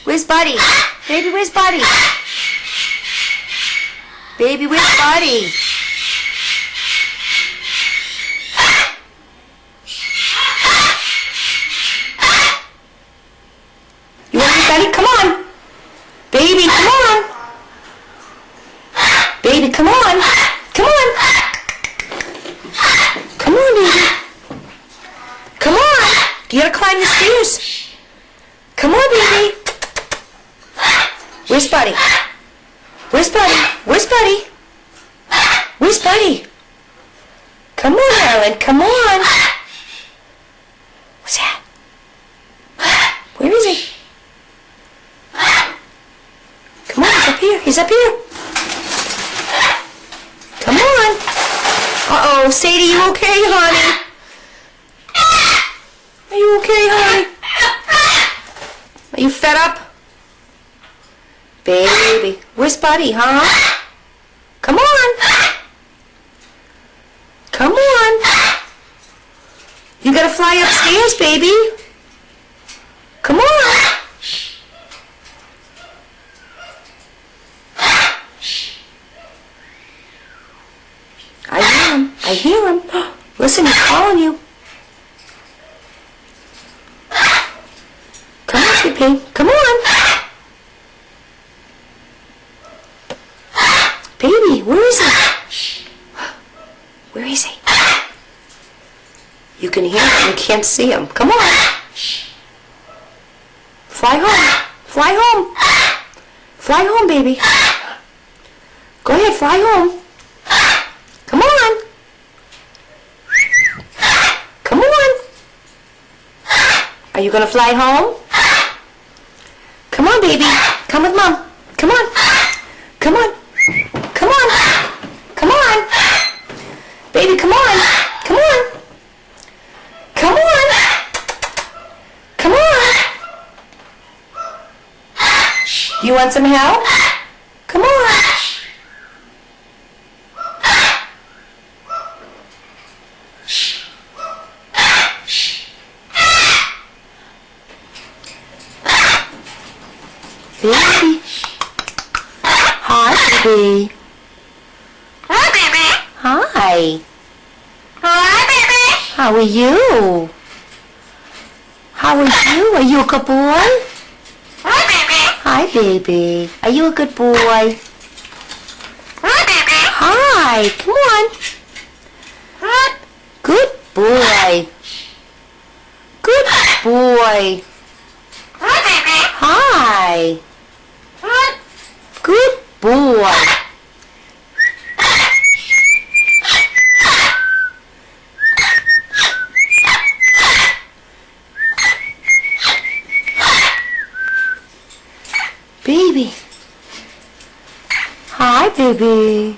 Where's Buddy? Baby, where's Buddy? Baby, where's Buddy? You want me, Buddy? Come on. Baby, come on. Baby, come on. Come on. Come on, baby. Come on. You gotta climb the stairs. Come on, baby. Where's Buddy? Where's Buddy? Where's Buddy? Where's Buddy? Come on, Ellen. Come on. What's that? Where is he? Come on, he's up here. He's up here. Come on. Uh-oh, Sadie, you okay, honey? Are you okay, honey? Are you fed up? Baby, where's Buddy, huh? Come on. Come on. You gotta fly upstairs, baby. Come on. I hear him. I hear him. Listen, he's calling you. Come on, Sweet Pea. Come on. Baby, where is he? Where is he? You can hear him, you can't see him. Come on. Fly home. Fly home. Fly home, baby. Go ahead, fly home. Come on. Come on. Are you gonna fly home? Come on, baby. Come with Mom. Come on. Come on. Come on. Come on. Baby, come on. Come on. Come on. Come on. You want some help? Come on. Baby. Hi, baby. Hi, baby. Hi. Hi, baby. How are you? How are you? Are you a good boy? Hi, baby. Hi, baby. Are you a good boy? Hi, baby. Hi. Come on. Hi. Good boy. Good boy. Hi, baby. Hi. Hi. Good boy. Baby. Hi, baby.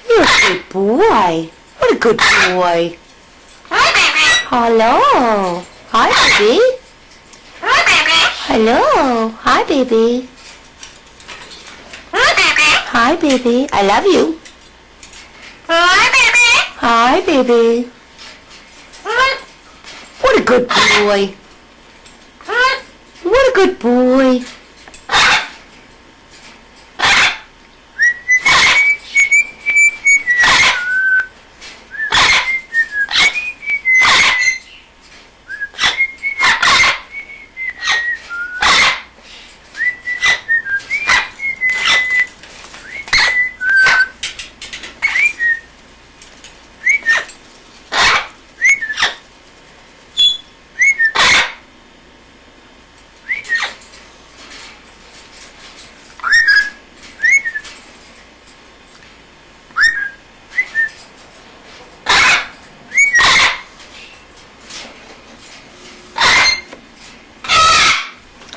You're a good boy. What a good boy. Hi, baby. Hello. Hi, baby. Hi, baby. Hello. Hi, baby. Hi, baby. Hi, baby. I love you. Hi, baby. Hi, baby. Hi. What a good boy. Hi. What a good boy.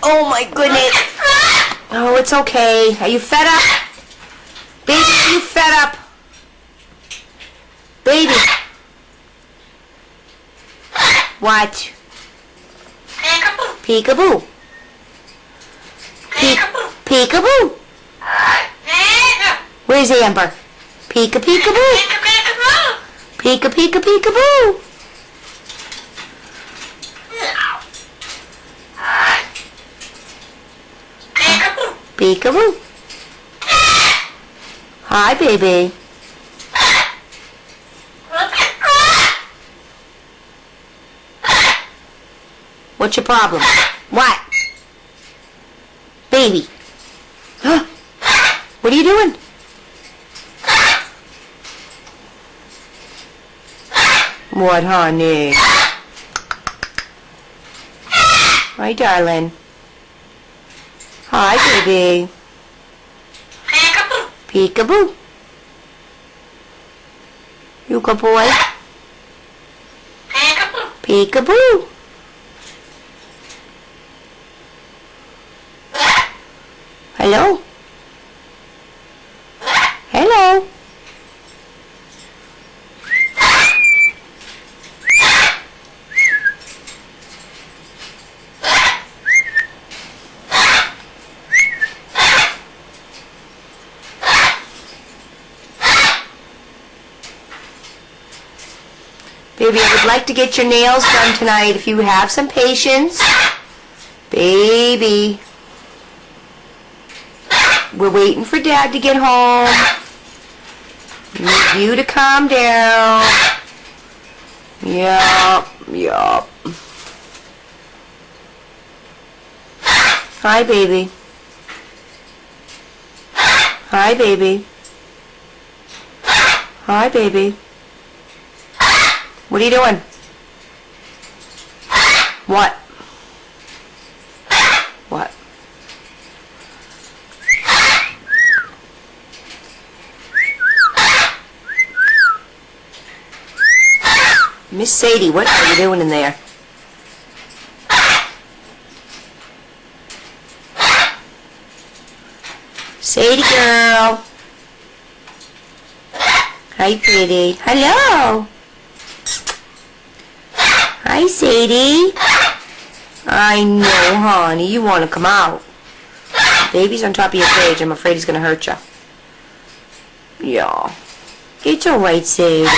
Oh my goodness. Oh, it's okay. Are you fed up? Baby, are you fed up? Baby. What? Peekaboo. Peekaboo. Peekaboo. Peekaboo. Where's Amber? Peeka peekaboo. Peekaboo. Peeka peeka peekaboo. Peekaboo. Hi, baby. What's your problem? What? Baby. Huh? What are you doing? What, honey? Hi, darling. Hi, baby. Peekaboo. Peekaboo. You good boy? Peekaboo. Peekaboo. Hello? Hello? Baby, I would like to get your nails done tonight if you have some patience. Baby. We're waiting for Dad to get home. Need you to calm down. Yup, yup. Hi, baby. Hi, baby. Hi, baby. What are you doing? What? What? Miss Sadie, what are you doing in there? Sadie girl. Hi, pretty. Hello. Hi, Sadie. I know, honey. You want to come out. Baby's on top of your cage. I'm afraid he's going to hurt you. Yeah. It's alright, Sadie.